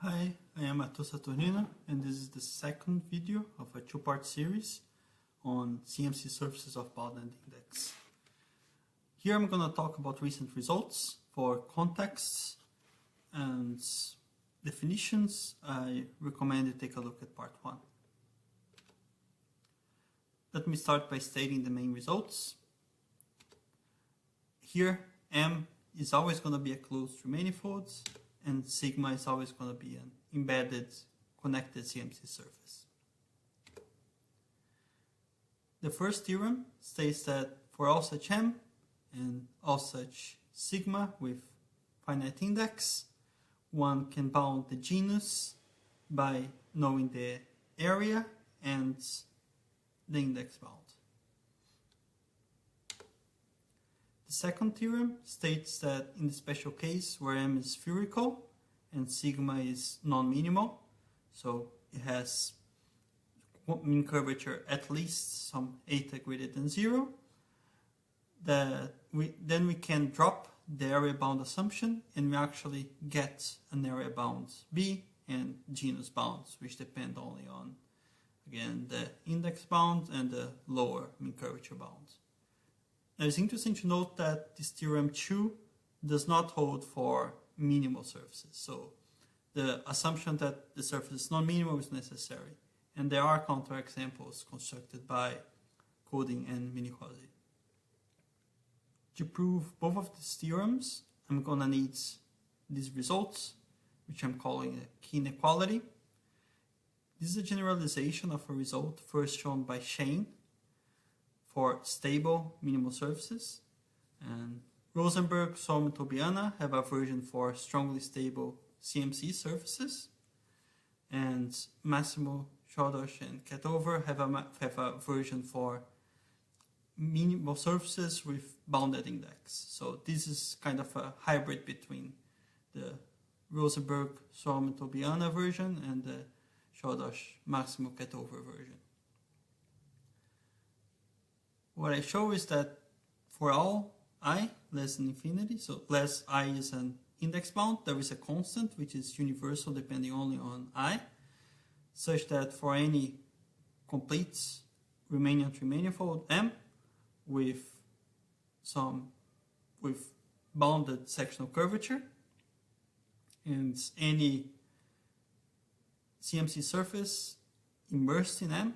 Hi, I am Artur Saturnino, and this is the second video of a two-part series on CMC surfaces of bounded index. Here I'm going to talk about recent results. For contexts and definitions, I recommend you take a look at part 1. Let me start by stating the main results. Here, M is always going to be a closed manifold, and sigma is always going to be an embedded, connected CMC surface. The first theorem states that for all such M and all such sigma with finite index, one can bound the genus by knowing the area and the index bound. The second theorem states that in the special case where M is spherical and sigma is non-minimal, so it has mean curvature at least some eta greater than 0, then we can drop the area bound assumption and we actually get an area bound B and genus bounds, which depend only on, again, the index bound and the lower mean curvature bound. Now it's interesting to note that this theorem 2 does not hold for minimal surfaces. So the assumption that the surface is non-minimal is necessary. And there are counterexamples constructed by coding and inequality. To prove both of these theorems, I'm going to need these results, which I'm calling a key inequality. This is a generalization of a result first shown by Shane for stable minimal surfaces, and Rosenberg, Solm, and Tobiana have a version for strongly stable CMC surfaces, and Massimo, Chodos, and Katover have a version for minimal surfaces with bounded index. So this is kind of a hybrid between the Rosenberg, Solm, and Tobiana version and the Chodos, Massimo, Katover version. What I show is that for all I less than infinity, so less I is an index bound, there is a constant which is universal depending only on I, such that for any complete Riemannian trimanifold M with bounded sectional curvature, and any CMC surface immersed in M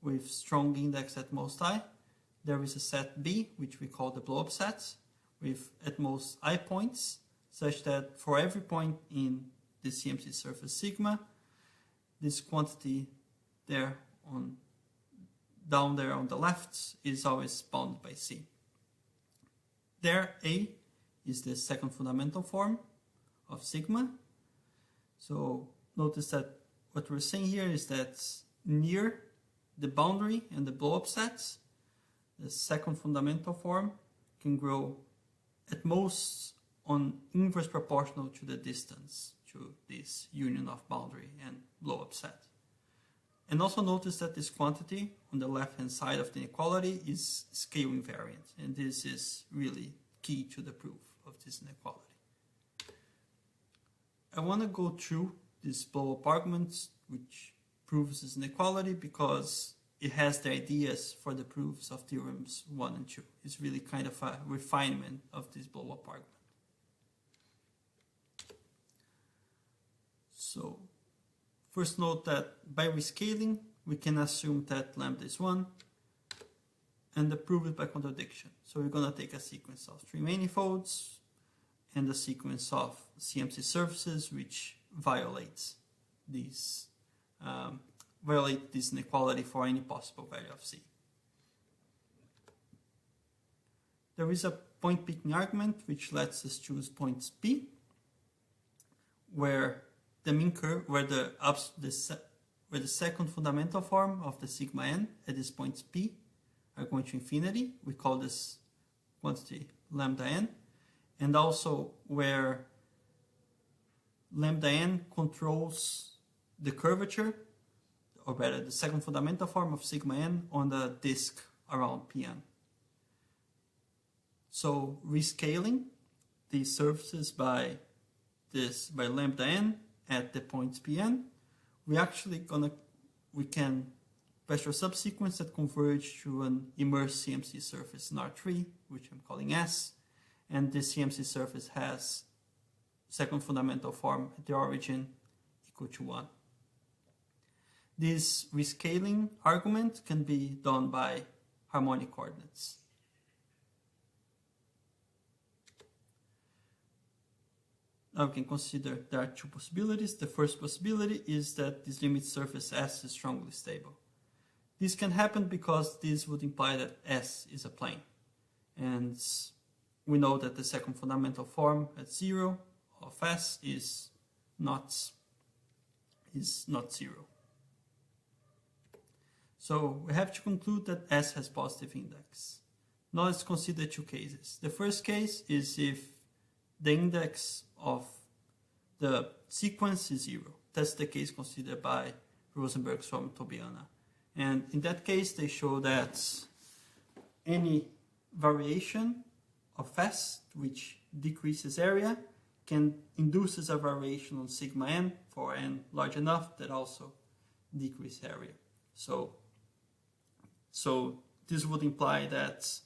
with strong index at most I, there is a set B, which we call the blow-up set, with at most I points, such that for every point in the CMC surface sigma, this quantity there down there on the left is always bounded by C. There, A is the second fundamental form of sigma. So notice that what we're saying here is that near the boundary and the blow-up sets, the second fundamental form can grow at most on inverse proportional to the distance to this union of boundary and blow-up set. And also notice that this quantity on the left-hand side of the inequality is scale invariant, and this is really key to the proof of this inequality. I want to go through this blow-up argument which proves this inequality because it has the ideas for the proofs of theorems 1 and 2. It's really kind of a refinement of this blow-up argument. So, first note that by rescaling, we can assume that lambda is 1 and prove it by contradiction. So we're going to take a sequence of 3 manifolds and a sequence of CMC surfaces which violates these violate this inequality for any possible value of C. There is a point picking argument which lets us choose points P, where the mean curve, where the second fundamental form of the sigma n at these points P are going to infinity. We call this quantity lambda n, and also where lambda n controls the curvature, or better, the second fundamental form of sigma n on the disk around Pm. So rescaling these surfaces by lambda n at the points Pn, we can pass a subsequence that converge to an immersed CMC surface in R3, which I'm calling S, and this CMC surface has second fundamental form at the origin equal to 1. This rescaling argument can be done by harmonic coordinates. Now we can consider there are two possibilities. The first possibility is that this limit surface S is strongly stable. This can happen because this would imply that S is a plane. And we know that the second fundamental form at 0 of S is not 0. So we have to conclude that S has positive index. Now let's consider two cases. The first case is if the index of the sequence is 0. That's the case considered by Rosenberg, Swarm, Tobiana. And in that case, they show that any variation of S, which decreases area, can induces a variation on sigma n for n large enough that also decrease area. So this would imply that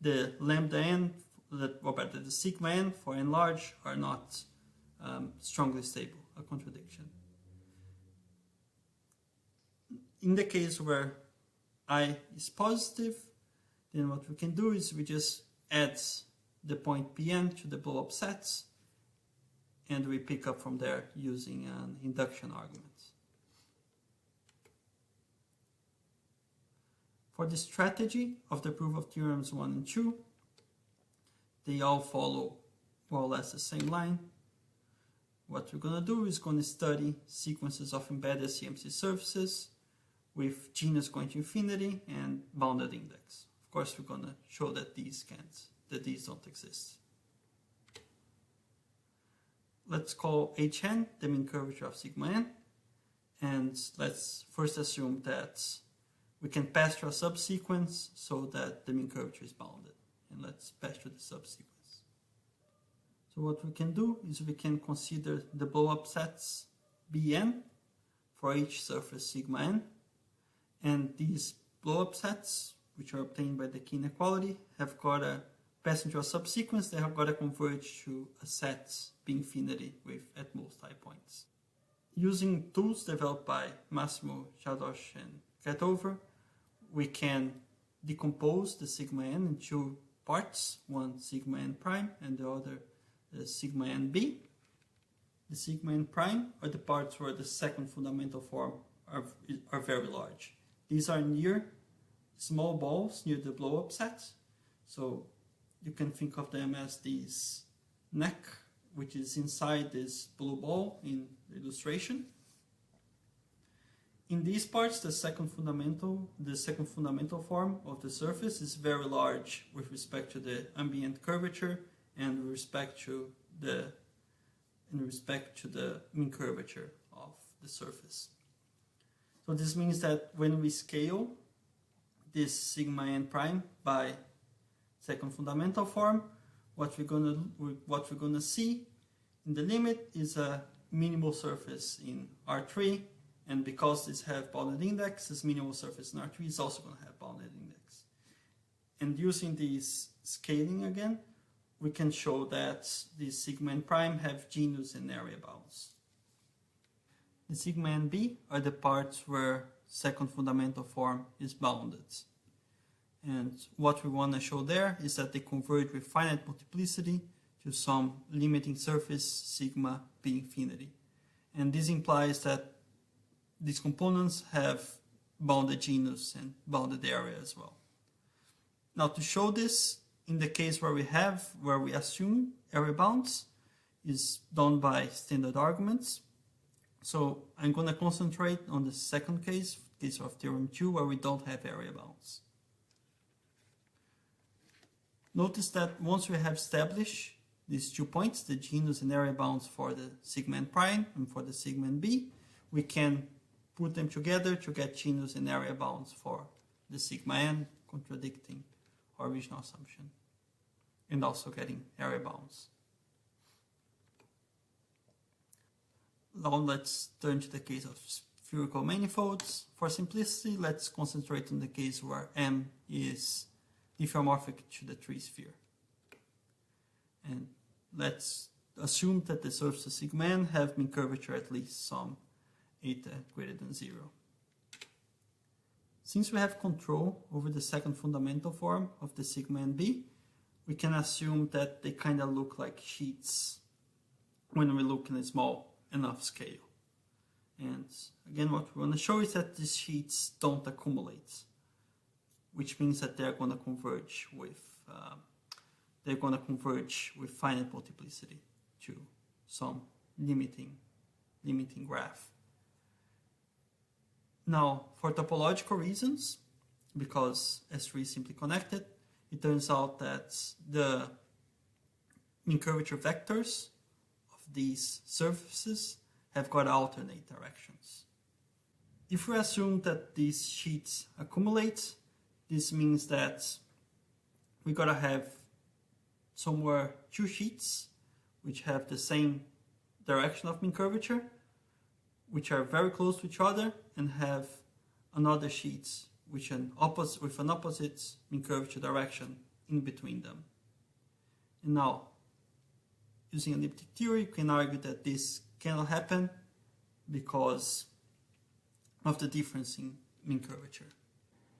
the lambda n, the sigma n for n large are not strongly stable, a contradiction. In the case where I is positive, then what we can do is we just add the point Pn to the blow-up sets, and we pick up from there using an induction argument. For the strategy of the proof of theorems 1 and 2, they all follow more or less the same line. What we're going to do is going to study sequences of embedded CMC surfaces with genus going to infinity and bounded index. Of course, we're going to show that these don't exist. Let's call Hn the mean curvature of sigma n, and let's first assume that we can pass through a subsequence so that the mean curvature is bounded. And let's pass through the subsequence. So what we can do is we can consider the blow-up sets Bn for each surface sigma n, and these blow-up sets, which are obtained by the key inequality, have got a passing through a subsequence, they have got to converge to a set B infinity with at most high points. Using tools developed by Massimo Jadosh and Gatover, we can decompose the sigma n in two parts, one sigma n prime and the other sigma n b. The sigma n prime are the parts where the second fundamental form are very large. These are near small balls near the blow-up sets, so you can think of them as this neck, which is inside this blue ball in the illustration. In these parts, the second fundamental form of the surface is very large with respect to the ambient curvature and with respect to the mean curvature of the surface. So this means that when we scale this sigma n prime by second fundamental form, what we're gonna see in the limit is a minimal surface in R3, and because these have bounded index, this minimal surface in R3 is also going to have bounded index. And using this scaling again, we can show that the sigma n prime have genus and area bounds. The sigma n b are the parts where second fundamental form is bounded. And what we want to show there is that they converge with finite multiplicity to some limiting surface sigma b infinity. And this implies that these components have bounded genus and bounded area as well. Now to show this, in the case where we assume area bounds, is done by standard arguments. So I'm going to concentrate on the second case of theorem 2, where we don't have area bounds. Notice that once we have established these 2 points, the genus and area bounds for the sigma n prime and for the sigma n b, we can put them together to get genus and area bounds for the sigma n, contradicting our original assumption, and also getting area bounds. Now let's turn to the case of spherical manifolds. For simplicity, let's concentrate on the case where M is diffeomorphic to the tree sphere. And let's assume that the surfaces sigma n have mean curvature at least some eta greater than 0. Since we have control over the second fundamental form of the sigma n b, we can assume that they kind of look like sheets when we look in a small enough scale. And again, what we want to show is that these sheets don't accumulate, which means that they're going to converge with finite multiplicity to some limiting graph. Now, for topological reasons, because S3 is simply connected, it turns out that the mean curvature vectors of these surfaces have got alternate directions. If we assume that these sheets accumulate, this means that we gotta have somewhere two sheets which have the same direction of mean curvature, which are very close to each other, and have another sheets with an opposite mean curvature direction in between them. And now, using elliptic theory, you can argue that this cannot happen because of the difference in mean curvature.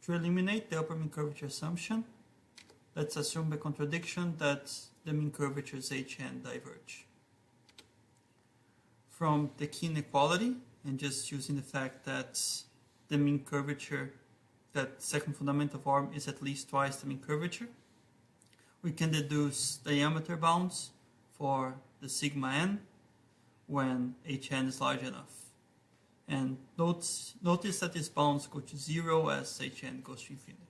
To eliminate the upper mean curvature assumption, let's assume by contradiction that the mean curvatures Hn diverge. From the key inequality, and just using the fact that the mean curvature, that second fundamental form is at least twice the mean curvature, we can deduce diameter bounds for the sigma n when Hn is large enough. And notice that these bounds go to 0 as Hn goes to infinity.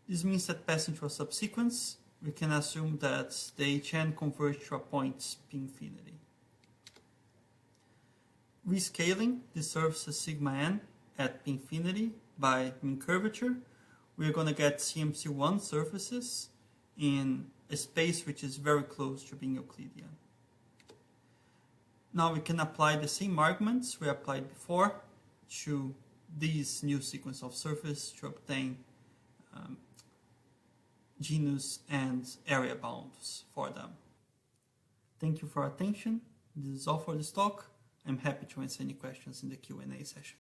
This means that passing through a subsequence, we can assume that the Hn converges to a point p infinity. Rescaling the surfaces sigma n at p infinity by mean curvature, we're going to get CMC1 surfaces in a space which is very close to being Euclidean. Now we can apply the same arguments we applied before to this new sequence of surfaces to obtain genus and area bounds for them. Thank you for your attention. This is all for this talk. I'm happy to answer any questions in the Q&A session.